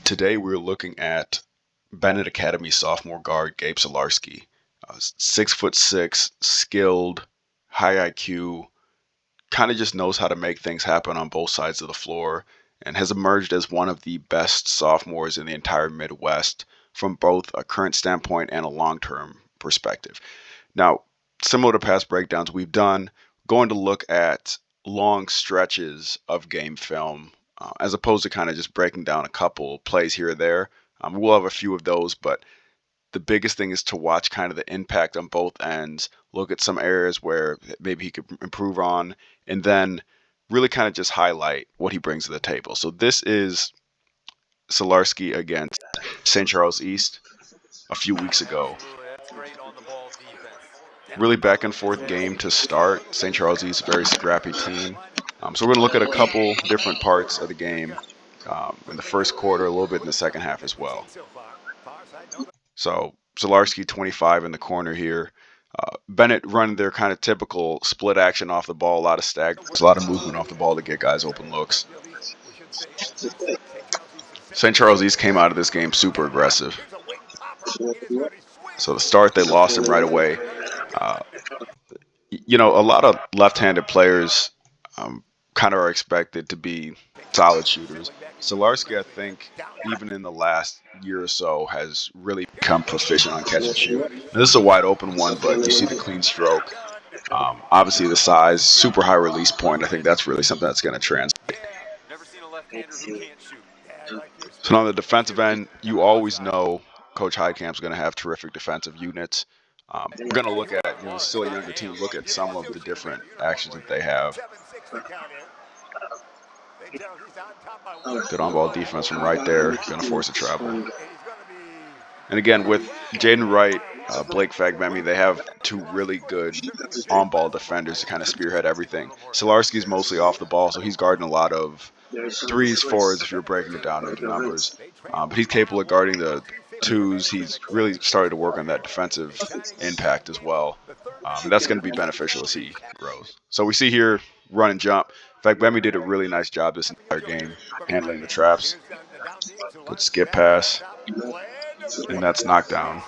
Today we're looking at Benet Academy sophomore guard Gabe Sularski. 6'6", skilled, high IQ, kind of just knows how to make things happen on both sides of the floor, and has emerged as one of the best sophomores in the entire Midwest from both a current standpoint and a long-term perspective. Now, similar to past breakdowns we've done, going to look at long stretches of game film as opposed to kind of just breaking down a couple plays here or there. We'll have a few of those, but the biggest thing is to watch kind of the impact on both ends, look at some areas where maybe he could improve on, and then really kind of just highlight what he brings to the table. So this is Sularski against St. Charles East a few weeks ago. Really back and forth game to start. St. Charles East, a very scrappy team. So we're going to look at a couple different parts of the game in the first quarter, a little bit in the second half as well. So Sularski 25 in the corner here. Benet running their kind of typical split action off the ball, a lot of staggers, a lot of movement off the ball to get guys open looks. St. Charles East came out of this game super aggressive. So the start, they lost him right away. A lot of left-handed players kind of are expected to be solid shooters. Sularski, I think, even in the last year or so, has really become proficient on catch and shoot. Now, this is a wide open one, but you see the clean stroke. Obviously, the size, super high release point. I think that's really something that's going to translate. So on the defensive end, you always know Coach Heicamp's going to have terrific defensive units. We're going to look at, still a younger team, look at some of the different actions that they have. Good on-ball defense from right there, going to force a travel. And again, with Jaden Wright, Blake Fagbemi, they have two really good on-ball defenders to kind of spearhead everything. Sularski's mostly off the ball, so he's guarding a lot of threes, fours, if you're breaking it down into numbers. But he's capable of guarding the twos. He's really started to work on that defensive impact as well. And that's going to be beneficial as he grows. So we see here run and jump. In fact, Bemi did a really nice job this entire game handling the traps. Good skip pass. And that's knocked down.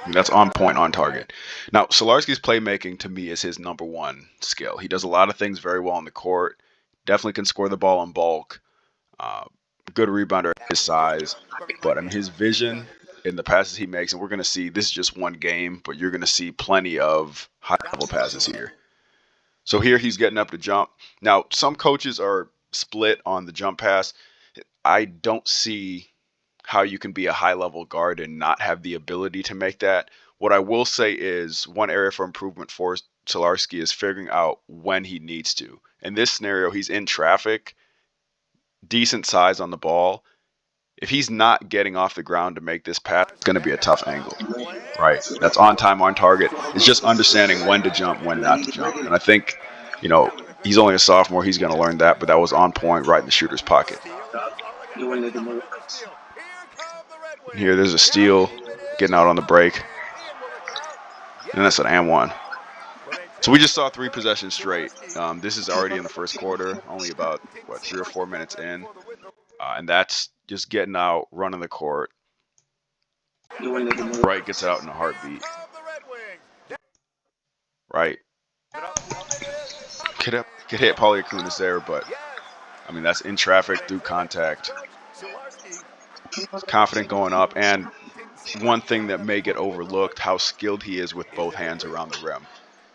And that's on point, on target. Now, Sularski's playmaking to me is his number one skill. He does a lot of things very well on the court. Definitely can score the ball in bulk. Good rebounder at his size. But his vision in the passes he makes, and we're going to see, this is just one game, but you're going to see plenty of high-level passes here. So here he's getting up to jump. Now, some coaches are split on the jump pass. I don't see how you can be a high-level guard and not have the ability to make that. What I will say is one area for improvement for Sularski is figuring out when he needs to. In this scenario, he's in traffic, decent size on the ball. If he's not getting off the ground to make this pass, it's going to be a tough angle, right? That's on time, on target. It's just understanding when to jump, when not to jump. And I think, he's only a sophomore. He's going to learn that, but that was on point right in the shooter's pocket. Here, there's a steal, getting out on the break. And that's an and one. So we just saw 3 possessions straight. This is already in the first quarter, only about, 3 or 4 minutes in. And that's just getting out, running the court. Right gets it out in a heartbeat. Right. Could hit Polyacounis there, but, that's in traffic through contact. Confident going up. And one thing that may get overlooked, how skilled he is with both hands around the rim.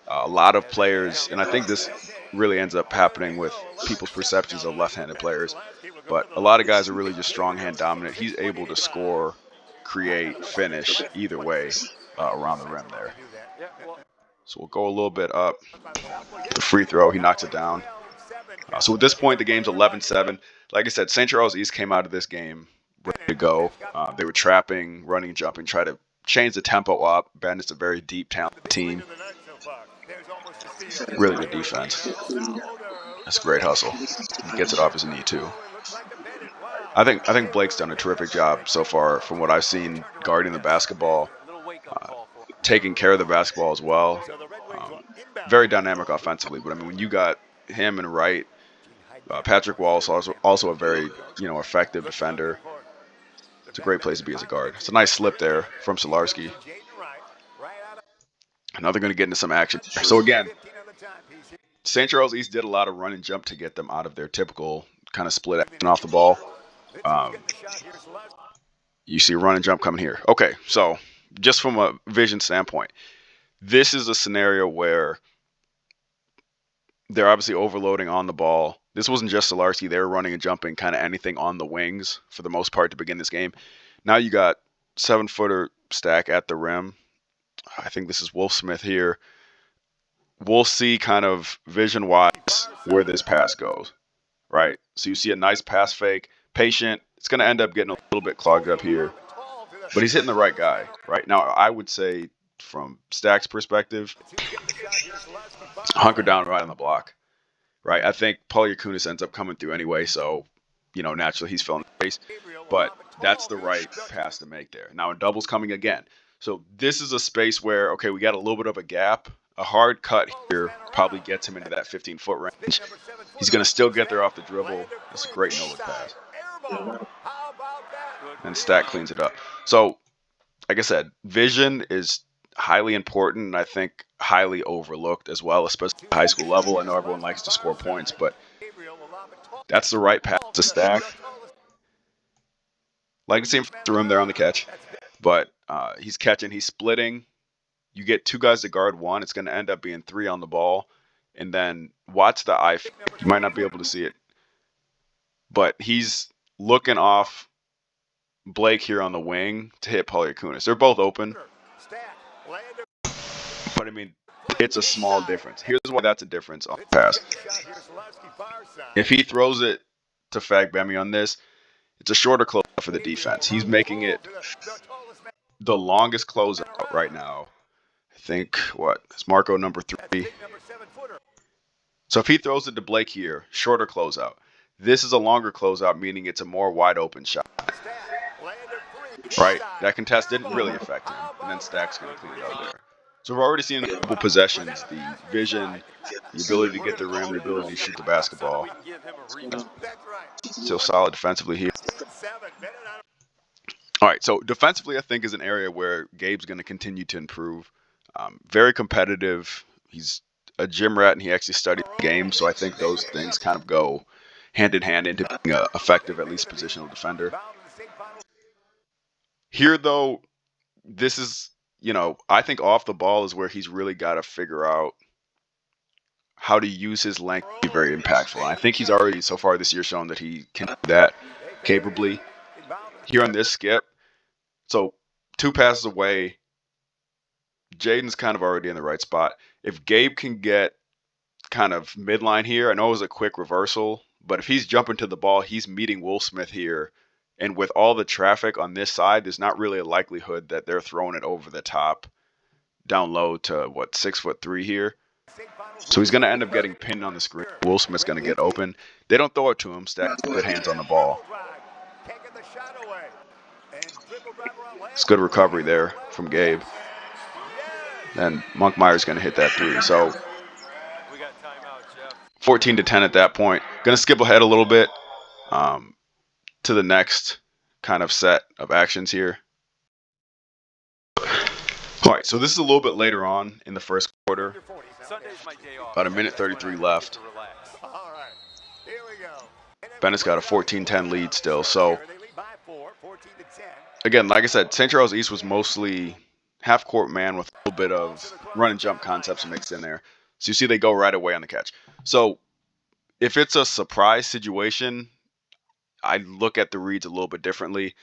A lot of players, and I think this really ends up happening with people's perceptions of left-handed players, but a lot of guys are really just strong hand dominant. He's able to score, create, finish either way around the rim there. So we'll go a little bit up. The free throw, he knocks it down. So at this point, the game's 11-7. Like I said, St. Charles East came out of this game ready to go. They were trapping, running, jumping, try to change the tempo up. Benet's a very deep, talented team. Really good defense. That's a great hustle. He gets it off his knee too. I think Blake's done a terrific job so far from what I've seen guarding the basketball, taking care of the basketball as well. Very dynamic offensively, but when you got him and Wright Patrick Wallace also a very effective defender. It's a great place to be as a guard. It's a nice slip there from Sularski. Now they're going to get into some action. So again, St. Charles East did a lot of run and jump to get them out of their typical kind of split action off the ball. You see run and jump coming here. Okay, so just from a vision standpoint, this is a scenario where they're obviously overloading on the ball. This wasn't just Sularski. They were running and jumping kind of anything on the wings for the most part to begin this game. Now you got 7-footer stack at the rim. I think this is Wolf Smith here. We'll see kind of vision-wise where this pass goes, right? So you see a nice pass fake, patient. It's going to end up getting a little bit clogged up here. But he's hitting the right guy, right? Now, I would say from Stack's perspective, hunker down right on the block, right? I think Polyarkunis ends up coming through anyway, so, naturally he's filling the space. But that's the right pass to make there. Now, a double's coming again. So this is a space where, okay, we got a little bit of a gap. A hard cut here probably gets him into that 15-foot range. He's going to still get there off the dribble. It's a great no-look pass. And Stack cleans it up. So, like I said, vision is highly important and I think highly overlooked as well, especially at high school level. I know everyone likes to score points, but that's the right pass to Stack. Like to see him from the rim there on the catch, but he's catching, he's splitting. You get 2 guys to guard 1. It's going to end up being 3 on the ball. And then watch the eye fake. You might not be able to see it, but he's looking off Blake here on the wing to hit Polyarkunis. They're both open. But, I mean, it's a small difference. Here's why that's a difference on the pass. If he throws it to Fagbemi on this, it's a shorter closeout for the defense. He's making it the longest closeout right now. I think, it's Marco number 3. So if he throws it to Blake here, shorter closeout. This is a longer closeout, meaning it's a more wide open shot. Right? That contest didn't really affect him. And then Stack's going to clean it out there. So we're already seeing a couple possessions, the vision, the ability to get the rim, the ability to shoot the basketball. Still solid defensively here. All right, so defensively I think is an area where Gabe's going to continue to improve. Very competitive. He's a gym rat and he actually studied the game, so I think those things kind of go hand in hand into being an effective, at least positional defender. Here, though, this is, I think off the ball is where he's really got to figure out how to use his length to be very impactful. And I think he's already, so far this year, shown that he can do that capably. Here on this skip, so 2 passes away, Jaden's kind of already in the right spot. If Gabe can get kind of midline here, I know it was a quick reversal, but if he's jumping to the ball, he's meeting Wolf Smith here. And with all the traffic on this side, there's not really a likelihood that they're throwing it over the top down low to, 6'3" here. So he's going to end up getting pinned on the screen. Wolf Smith's going to get open. They don't throw it to him. Stack's good hands on the ball. It's good recovery there from Gabe. And Monkmeyer's going to hit that 3. So 14-10 at that point. Going to skip ahead a little bit to the next kind of set of actions here. All right, so this is a little bit later on in the first quarter. About 1:33 left. Bennett's got a 14-10 lead still. So again, like I said, St. Charles East was mostly half-court man with a little bit of run and jump concepts mixed in there. So you see they go right away on the catch. So if it's a surprise situation, I look at the reads a little bit differently.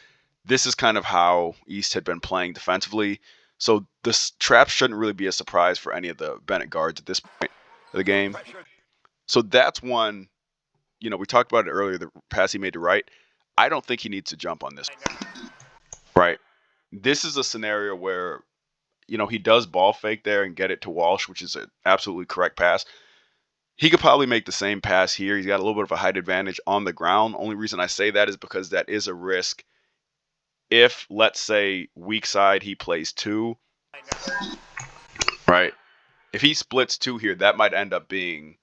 This is kind of how East had been playing defensively. So this trap shouldn't really be a surprise for any of the Bennett guards at this point of the game. So that's one, we talked about it earlier, the pass he made to Wright. I don't think he needs to jump on this. Right? This is a scenario where, he does ball fake there and get it to Walsh, which is an absolutely correct pass. He could probably make the same pass here. He's got a little bit of a height advantage on the ground. Only reason I say that is because that is a risk. If, let's say, weak side, he plays 2, right? If he splits 2 here, that might end up being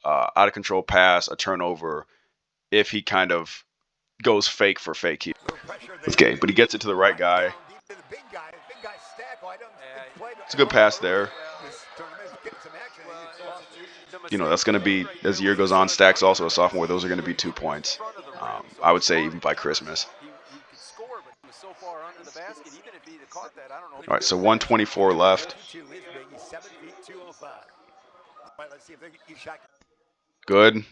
out of control pass, a turnover, if he kind of goes fake for fake here with Gabe. But he gets it to the right guy. It's a good pass there. You know, that's going to be, as the year goes on, Stack's also a sophomore. Those are going to be 2 points. I would say even by Christmas. All right, so 124 left. Good.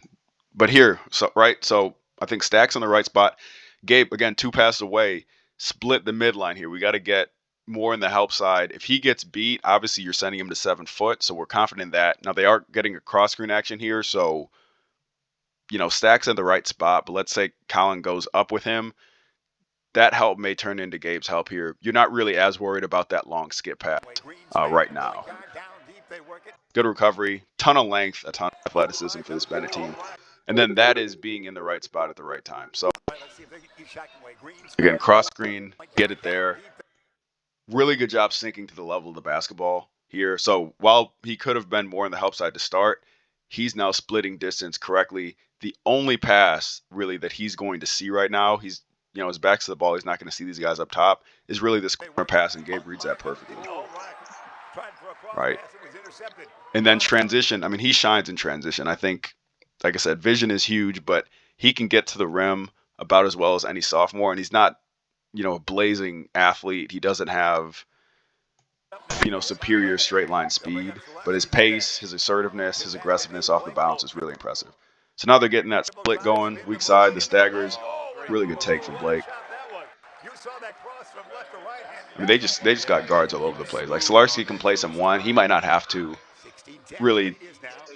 But here, so I think Stack's on the right spot. Gabe, again, 2 passes away, split the midline here. We got to get more in the help side. If he gets beat, obviously you're sending him to 7 foot, so we're confident in that. Now, they are getting a cross-screen action here, so, you know, Stack's in the right spot, but let's say Colin goes up with him. That help may turn into Gabe's help here. You're not really as worried about that long skip pass right now. Good recovery, ton of length, a ton of athleticism for this Benet team. And then that is being in the right spot at the right time. So, again, cross screen, get it there. Really good job sinking to the level of the basketball here. So while he could have been more on the help side to start, he's now splitting distance correctly. The only pass really that he's going to see right now, he's, you know, his back's to the ball, he's not going to see these guys up top, is really this corner pass, and Gabe reads that perfectly. Right. And then transition, I mean, he shines in transition. I think, like I said, vision is huge, but he can get to the rim about as well as any sophomore, and he's not, you know, a blazing athlete. He doesn't have, you know, superior straight line speed, but his pace, his assertiveness, his aggressiveness off the bounce is really impressive. So now they're getting that split going, weak side, the staggers. Really good take from Blake. I mean, they just got guards all over the place. Like, Sularski can play some one. He might not have to, really,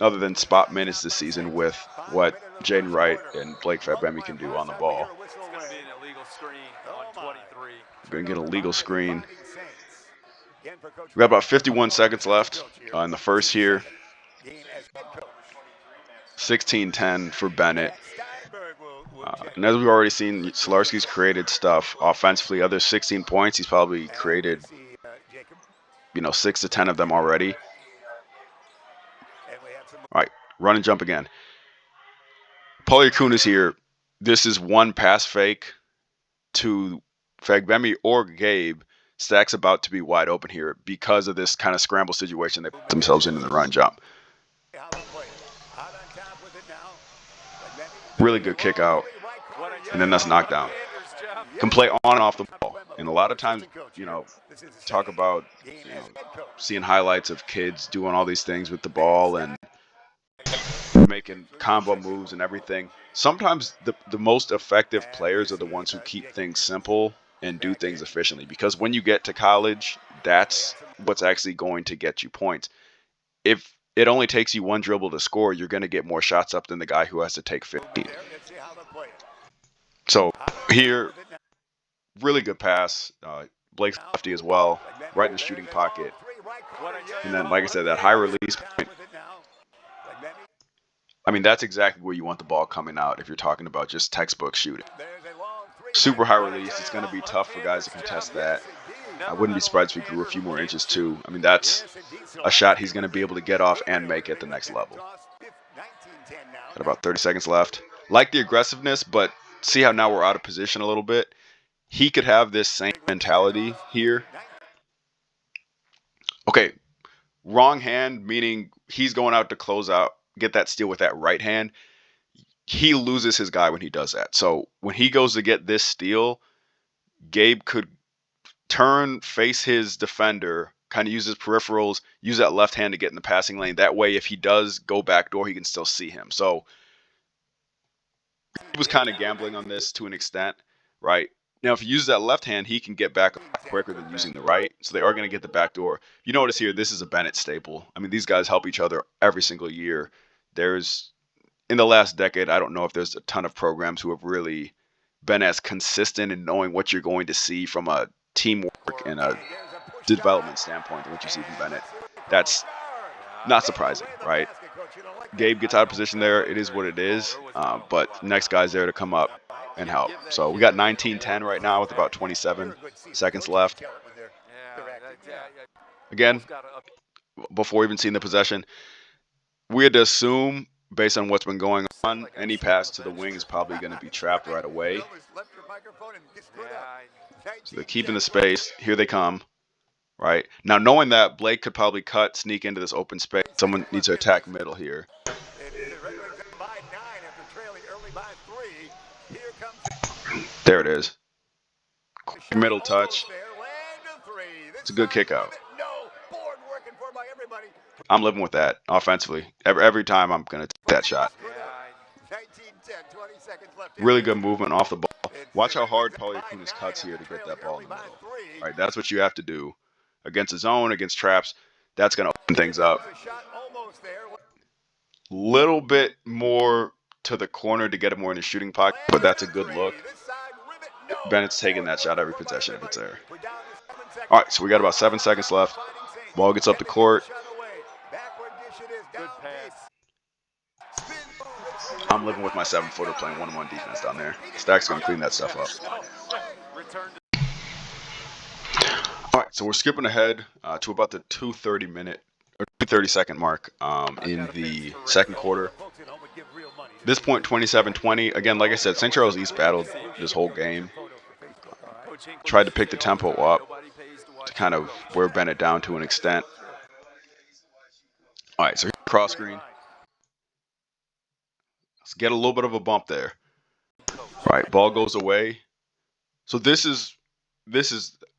other than spot minutes this season with what Jaden Wright and Blake Fagbemi can do on the ball. We're going to get a legal screen. We got about 51 seconds left in the first here. 16-10 for Benet. And as we've already seen, Sularski's created stuff offensively. Other 16 points, he's probably created, you know, 6 to 10 of them already. All right, run and jump again. Polyakun is here. This is one pass fake to Fagbemi or Gabe. Stack's about to be wide open here because of this kind of scramble situation they put themselves in the run jump. Really good kick out, and then that's knocked down. Can play on and off the ball. And a lot of times, you know, talk about, you know, seeing highlights of kids doing all these things with the ball and making combo moves and everything. Sometimes the most effective players are the ones who keep things simple and do things efficiently, because when you get to college, that's what's actually going to get you points. If it only takes you one dribble to score, you're going to get more shots up than the guy who has to take 15. So here, really good pass. Blake's lefty as well, right in the shooting pocket. And then, like I said, that high release point. I mean, that's exactly where you want the ball coming out if you're talking about just textbook shooting. Super high release. It's going to be tough for guys to contest that. I wouldn't be surprised if he grew a few more inches too. I mean, that's a shot he's going to be able to get off and make at the next level. Got about 30 seconds left. Like the aggressiveness, but see how now we're out of position a little bit. He could have this same mentality here. Okay, wrong hand, meaning he's going out to close out, get that steal with that right hand. He loses his guy when he does that. So when he goes to get this steal, Gabe could turn, face his defender, kind of use his peripherals, use that left hand to get in the passing lane. That way, if he does go backdoor, he can still see him. So he was kind of gambling on this to an extent, right? Now, if he uses that left hand, he can get back quicker than using the right. So they are going to get the backdoor. You notice here, this is a Benet staple. I mean, these guys help each other every single year. There's, in the last decade, I don't know if there's a ton of programs who have really been as consistent in knowing what you're going to see from a teamwork and a development standpoint than what you see from Benet. That's not surprising, right? Gabe gets out of position there. It is what it is. But next guy's there to come up and help. So we got 19-10 right now with about 27 seconds left. Again, before even seeing the possession, we had to assume based on what's been going on, any pass to the wing is probably going to be trapped right away. So they're keeping the space. Here they come. Right now, knowing that Blake could probably sneak into this open space, someone needs to attack middle here. There it is. Quick middle touch. It's a good kick out. I'm living with that offensively. Every time I'm going to take that shot. Really good movement off the ball. Watch how hard Paulie Acunas cuts here to get that ball in the middle. Right, that's what you have to do. Against a zone, against traps, that's going to open things up. Little bit more to the corner to get it more in the shooting pocket, but that's a good look. Bennett's taking that shot every possession if it's there. All right, so we got about 7 seconds left. Ball gets up the court. I'm living with my 7-footer playing one-on-one defense down there. Stack's going to clean that stuff up. All right, so we're skipping ahead to about the 2:30-second mark in the second quarter. This point, 27-20. Again, like I said, St. Charles East battled this whole game. Tried to pick the tempo up to kind of wear Bennett down to an extent. All right, so cross screen. Let's get a little bit of a bump there. All right, ball goes away. So this is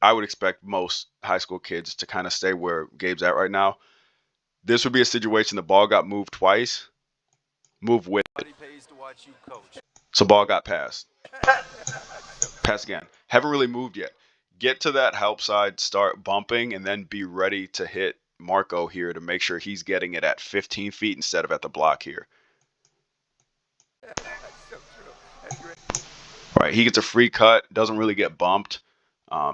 I would expect most high school kids to kind of stay where Gabe's at right now. This would be a situation the ball got moved twice. Move with it. So ball got passed. Pass again. Haven't really moved yet. Get to that help side, start bumping, and then be ready to hit Marco here to make sure he's getting it at 15 feet instead of at the block here. All right, he gets a free cut, doesn't really get bumped.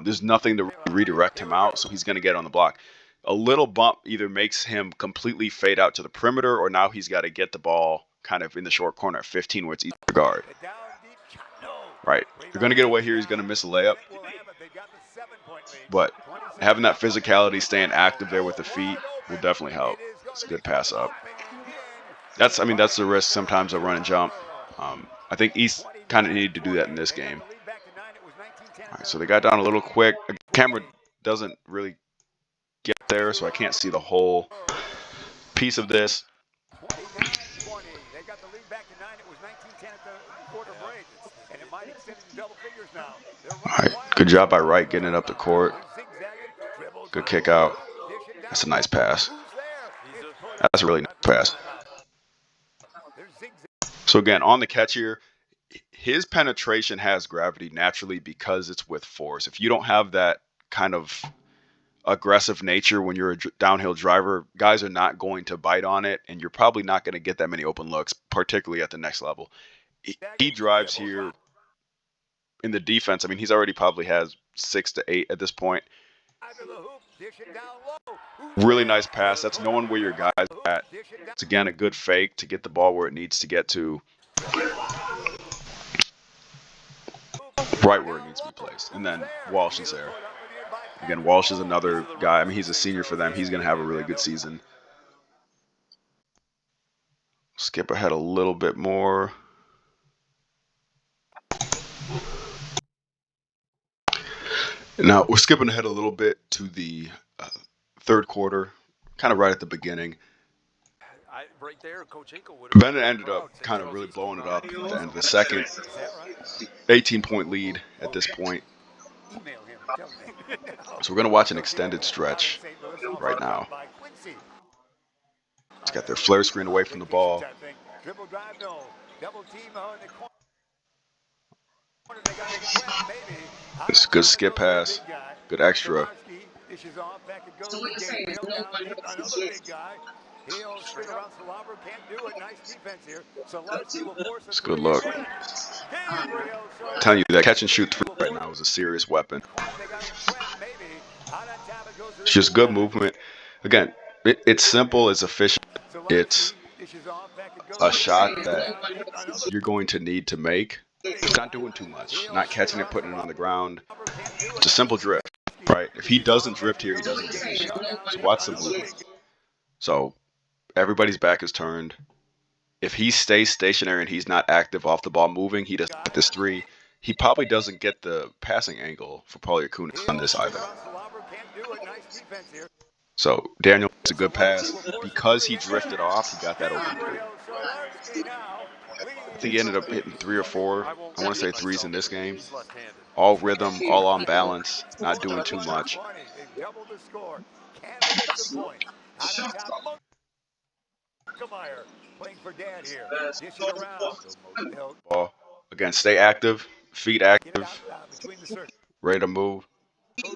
There's nothing to redirect him out, so he's going to get on the block. A little bump either makes him completely fade out to the perimeter, or now he's got to get the ball kind of in the short corner at 15 where it's easy to guard. Right, they're going to get away here. He's going to miss a layup. But having that physicality, staying active there with the feet will definitely help. It's a good pass up. That's the risk sometimes of run and jump. I think East kind of needed to do that in this game. All right, so they got down a little quick. The camera doesn't really get there, so I can't see the whole piece of this. All right, good job by Wright getting it up the court. Good kick out. That's a nice pass. That's a really nice pass. So again, on the catch here, his penetration has gravity naturally because it's with force. If you don't have that kind of aggressive nature when you're a downhill driver, guys are not going to bite on it, and you're probably not going to get that many open looks, particularly at the next level. He drives here in the defense. I mean, he's already probably has 6 to 8 at this point. Really nice pass. That's knowing where your guys are at. It's, again, a good fake to get the ball where it needs to get to. Right where it needs to be placed. And then Walsh is there. Again, Walsh is another guy. I mean, he's a senior for them. He's going to have a really good season. Skip ahead a little bit more. Now, we're skipping ahead a little bit to the third quarter, kind of right at the beginning. Benet ended up kind of really blowing it up at the end of the second. 18-point lead at this point. So we're going to watch an extended stretch right now. It's got their flare screen away from the ball. It's a good skip pass, good extra. It's a good look. I'm telling you, that catch and shoot three right now is a serious weapon. It's just good movement. Again, it's simple, it's efficient. It's a shot that you're going to need to make. It's not doing too much. Not catching it, putting it on the ground. It's a simple drift, right? If he doesn't drift here, he doesn't get his shot. So watch the movement. So everybody's back is turned. if he stays stationary and he's not active off the ball moving, he doesn't get this three. He probably doesn't get the passing angle for Paulie Acuna on this either. So Daniel makes a good pass. Because he drifted off, he got that open three. I think he ended up hitting 3 or 4. I want to say threes in this game. All rhythm, all on balance, not doing too much. Ball. Again, stay active, feet active, ready to move. A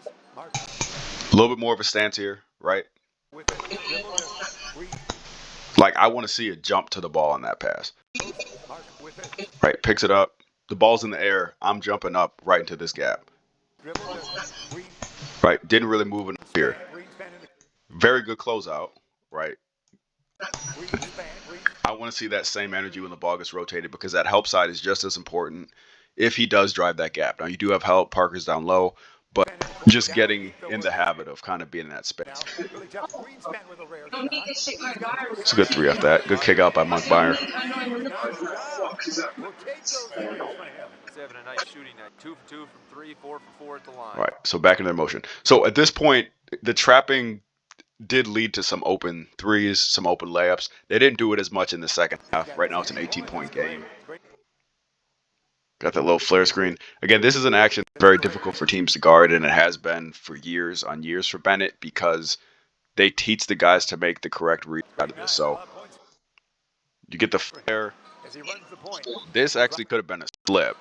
little bit more of a stance here, right? Like, I want to see a jump to the ball on that pass. Right, picks it up. The ball's in the air. I'm jumping up right into this gap. Right, didn't really move enough here. Very good closeout, right? I want to see that same energy when the ball gets rotated because that help side is just as important if he does drive that gap. Now, you do have help. Parker's down low, but just getting in the habit of kind of being in that space. It's a good three off that. Good kick out by Monkmeyer. Having a nice shooting night. 2 for 2 from 3, 4 for 4 at the line. Right, so back in their motion. So at this point, the trapping did lead to some open threes, some open layups. They didn't do it as much in the second half. Right now it's an 18-point game. Got that little flare screen. Again, this is an action that's very difficult for teams to guard, and it has been for years on years for Benet because they teach the guys to make the correct read out of this. So you get the flare. This actually could have been a slip.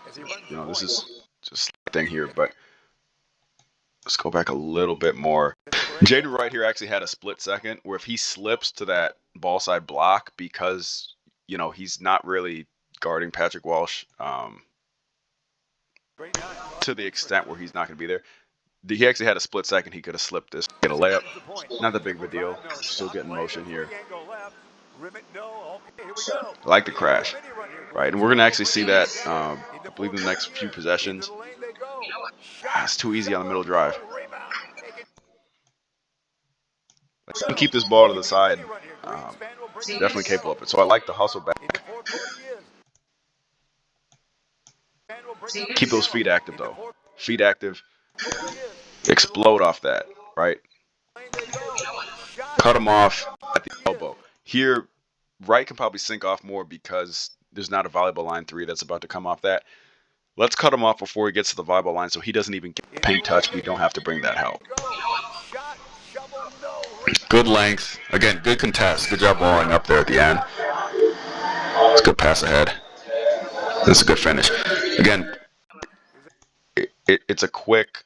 You know, this is just a thing here, but let's go back a little bit more. Jaden Wright here actually had a split second where if he slips to that ball side block because, you know, he's not really guarding Patrick Walsh to the extent where he's not going to be there. He actually had a split second. He could have slipped this, get a layup. Not that big of a deal. Still getting motion here. I like the crash. Right, and we're going to actually see that, I believe, in the next few possessions. It's too easy on the middle drive. Keep this ball to the side. Definitely capable of it. So I like the hustle back. Keep those feet active, though. Feet active. Explode off that, right? Cut them off at the elbow. Here, Wright can probably sink off more because there's not a volleyball line three that's about to come off that. Let's cut him off before he gets to the volleyball line so he doesn't even get the paint touch. We don't have to bring that help. Good length. Again, good contest. Good job balling up there at the end. It's a good pass ahead. This is a good finish. Again, it's a quick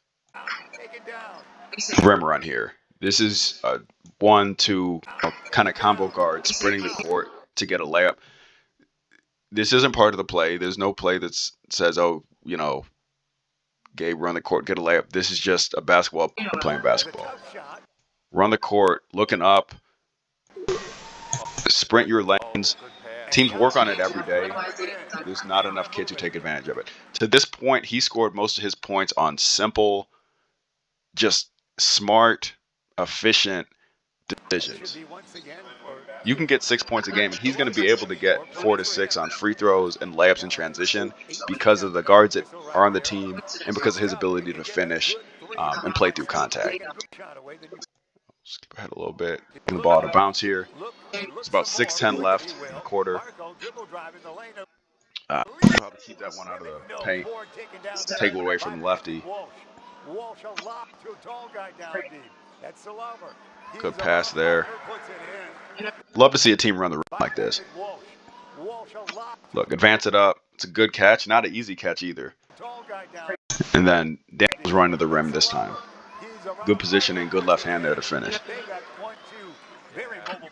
rim run here. This is a 1-2 kind of combo guard sprinting the court to get a layup. This isn't part of the play. There's no play that says, oh, you know, Gabe, run the court, get a layup. This is just a basketball player playing basketball. Run the court, looking up, sprint your lanes. Teams work on it every day. There's not enough kids who take advantage of it. To this point, he scored most of his points on simple, just smart, efficient decisions. You can get 6 points a game, and he's going to be able to get 4 to 6 on free throws and layups in transition because of the guards that are on the team and because of his ability to finish and play through contact. Skip ahead a little bit. Getting the ball out of bounds here. It's about 6:10 left in the quarter. Probably keep that one out of the paint. Take it away from the lefty. Good pass there. Love to see a team run the rim like this. Look, advance it up. It's a good catch. Not an easy catch either. And then Daniel's running to the rim this time. Good positioning, good left hand there to finish.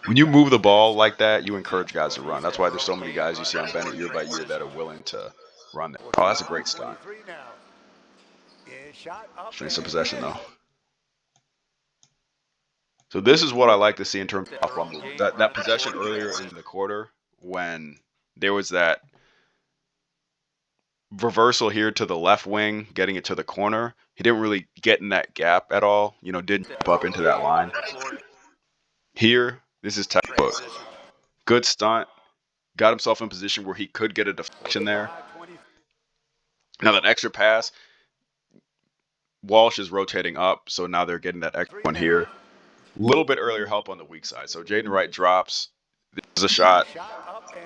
When you move the ball like that, you encourage guys to run. That's why there's so many guys you see on Benet year by year that are willing to run that. Oh, that's a great stunt. Finish the possession, though. So this is what I like to see in terms of off-ball movement. That possession earlier in the quarter when there was that reversal here to the left wing, getting it to the corner. He didn't really get in that gap at all. You know, didn't jump up into that line. Here, this is textbook. Good stunt, got himself in position where he could get a deflection there. Now that extra pass, Walsh is rotating up, so now they're getting that extra one here. A little bit earlier help on the weak side. So Jaden Wright drops. This is a shot.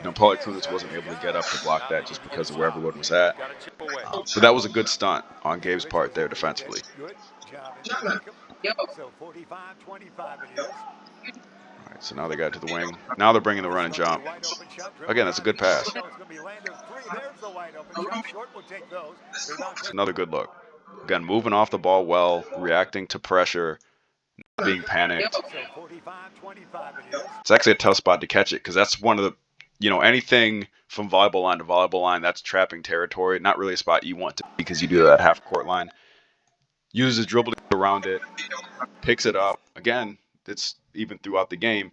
Paulie Kunis wasn't able to get up to block that just because of where everyone was at. But that was a good stunt on Gabe's part there defensively. So 45-25 it is. All right, so now they got it to the wing. Now they're bringing the run and jump. Again, that's a good pass. It's another good look. Again, moving off the ball well, reacting to pressure, not being panicked. It's actually a tough spot to catch it because that's one of the, anything from volleyball line to volleyball line, that's trapping territory. Not really a spot you want to be because you do that half court line. Uses his dribble to get around it, picks it up. Again, it's even throughout the game.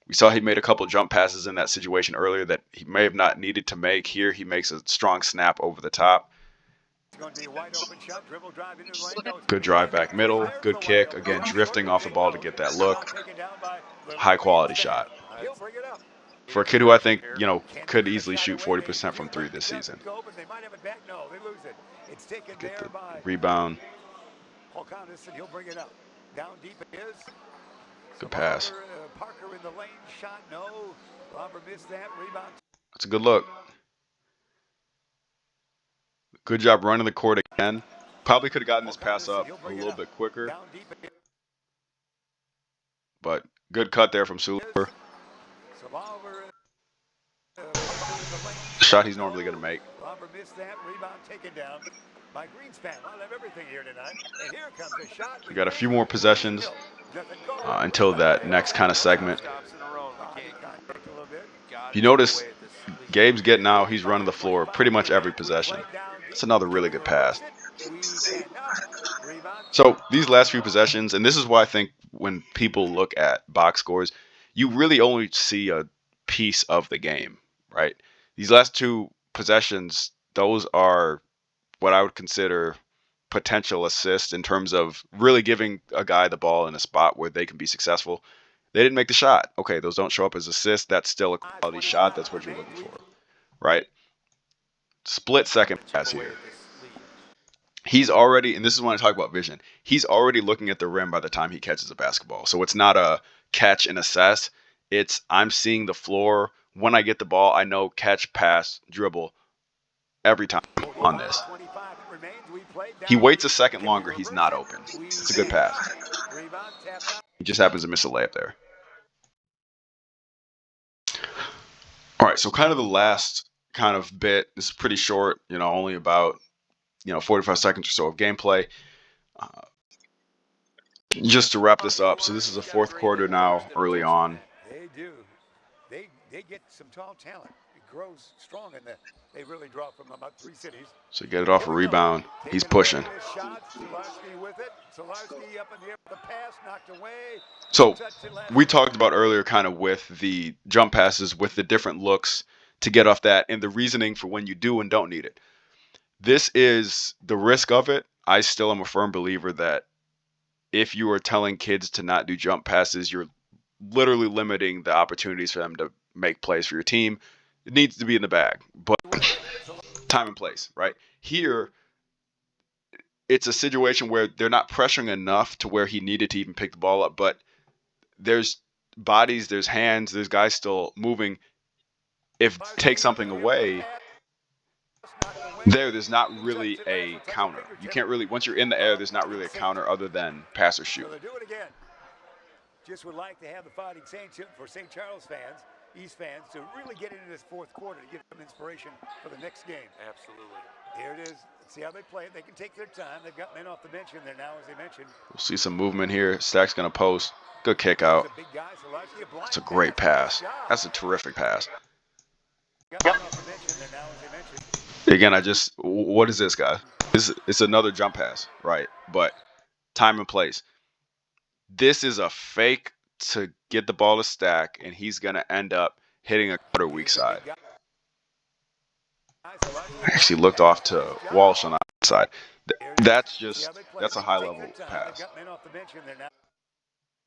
We saw he made a couple jump passes in that situation earlier that he may have not needed to make. Here he makes a strong snap over the top. Good drive back middle, good kick. Again, drifting off the ball to get that look. High quality shot. For a kid who I think, could easily shoot 40% from three this season. Get the rebound. Good pass. That's a good look. Good job running the court again. Probably could have gotten this pass up a little bit quicker. But good cut there from Sular. The shot he's normally going to make. We got a few more possessions until that next kind of segment. If you notice, Gabe's getting out. He's running the floor pretty much every possession. It's another really good pass. So these last few possessions, and this is why I think when people look at box scores, you really only see a piece of the game, right? These last two possessions, those are what I would consider potential assists in terms of really giving a guy the ball in a spot where they can be successful. They didn't make the shot. Okay, those don't show up as assists. That's still a quality shot. That's what you're looking for, right? Split second pass here. He's already, and this is when I talk about vision, he's already looking at the rim by the time he catches a basketball. So it's not a catch and assess. It's I'm seeing the floor. When I get the ball, I know catch, pass, dribble every time on this. He waits a second longer. He's not open. It's a good pass. He just happens to miss a layup there. All right, so kind of the last kind of bit. This is pretty short, only about 45 seconds or so of gameplay. Just to wrap this up, so this is a fourth quarter now, early on. They do. They get some tall talent. It grows strong, and they really draw from about three cities. So get it off a rebound. He's pushing. So we talked about earlier kind of with the jump passes, with the different looks to get off that, and the reasoning for when you do and don't need it. This is the risk of it. I still am a firm believer that if you are telling kids to not do jump passes, you're literally limiting the opportunities for them to make plays for your team. It needs to be in the bag, but time and place, right? Here, it's a situation where they're not pressuring enough to where he needed to even pick the ball up, but there's bodies, there's hands, there's guys still moving. If take something away, there's not really a counter. You can't really, once you're in the air, there's not really a counter other than pass or shoot. Just would like to have the Fighting Saints for St. Charles fans, East fans, to really get into this fourth quarter to give them inspiration for the next game. Absolutely. Here it is. Let's see how they play. They can take their time. They've got men off the bench in there now, as they mentioned. We'll see some movement here. Stack's going to post. Good kick out. That's a great pass. That's a terrific pass. Again, what is this, guy? It's another jump pass, right? But time and place. This is a fake to get the ball to Stack, and he's going to end up hitting a quarter weak side. Actually looked off to Walsh on the outside. That's a high-level pass.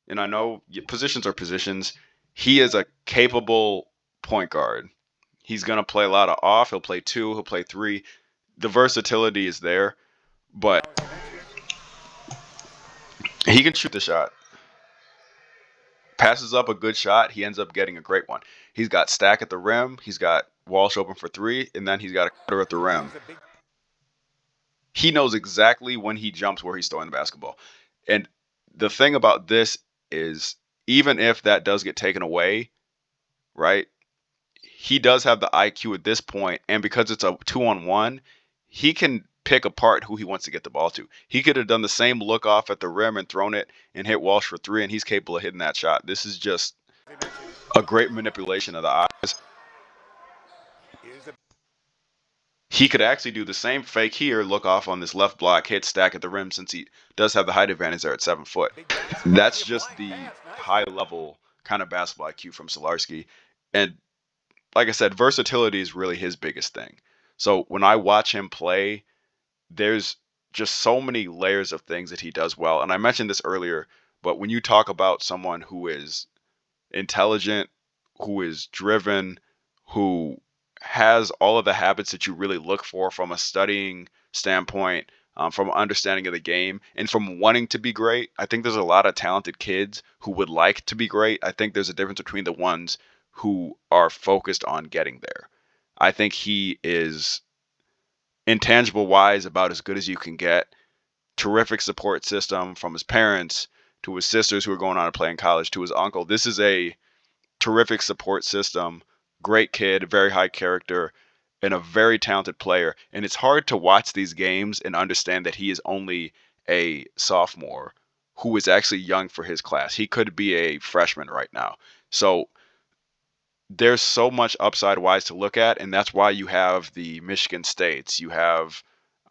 And I know positions are positions. He is a capable point guard. He's going to play a lot of off. He'll play 2. He'll play 3. The versatility is there, but he can shoot the shot. Passes up a good shot, he ends up getting a great one. He's got stack at the rim. He's got Walsh open for 3, and then he's got a cutter at the rim. He knows exactly when he jumps where he's throwing the basketball. And the thing about this is, even if that does get taken away, right, he does have the IQ at this point, and because it's a 2-on-1, he can pick apart who he wants to get the ball to. He could have done the same look off at the rim and thrown it and hit Walsh for 3, and he's capable of hitting that shot. This is just a great manipulation of the eyes. He could actually do the same fake here, look off on this left block, hit stack at the rim, since he does have the height advantage there at 7 foot. That's just the high level kind of basketball IQ from Sularski. And like I said, versatility is really his biggest thing. So when I watch him play, there's just so many layers of things that he does well. And I mentioned this earlier, but when you talk about someone who is intelligent, who is driven, who has all of the habits that you really look for from a studying standpoint, from understanding of the game, and from wanting to be great. I think there's a lot of talented kids who would like to be great. I think there's a difference between the ones who are focused on getting there. I think he is intangible wise about as good as you can get. Terrific support system from his parents to his sisters who are going on to play in college to his uncle. This is a terrific support system. Great kid, very high character, and a very talented player. And it's hard to watch these games and understand that he is only a sophomore who is actually young for his class. He could be a freshman right now. So there's so much upside wise to look at, and that's why you have the Michigan States, you have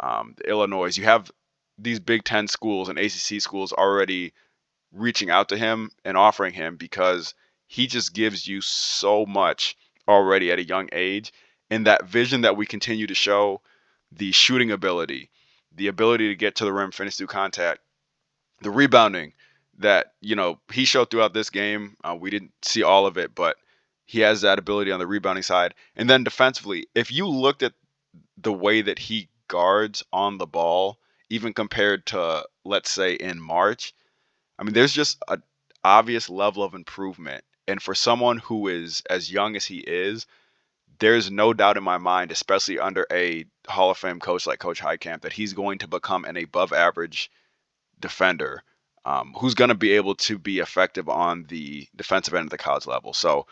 the Illinois, you have these Big Ten schools and ACC schools already reaching out to him and offering him, because he just gives you so much already at a young age. And that vision that we continue to show, the shooting ability, the ability to get to the rim, finish through contact, the rebounding that, he showed throughout this game. We didn't see all of it, but he has that ability on the rebounding side. And then defensively, if you looked at the way that he guards on the ball, even compared to, let's say, in March, I mean, there's just an obvious level of improvement. And for someone who is as young as he is, there's no doubt in my mind, especially under a Hall of Fame coach like Coach Heitkamp, that he's going to become an above average defender who's going to be able to be effective on the defensive end of the college level. So,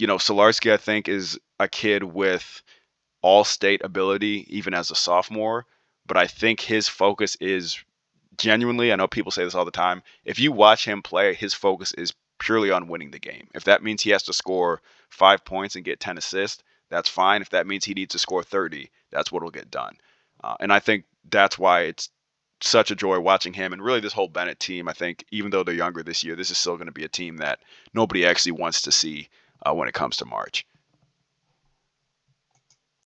Sularski, I think, is a kid with all-state ability, even as a sophomore. But I think his focus is genuinely, I know people say this all the time, if you watch him play, his focus is purely on winning the game. If that means he has to score 5 points and get 10 assists, that's fine. If that means he needs to score 30, that's what will get done. And I think that's why it's such a joy watching him, and really this whole Benet team. I think even though they're younger this year, this is still going to be a team that nobody actually wants to see when it comes to March.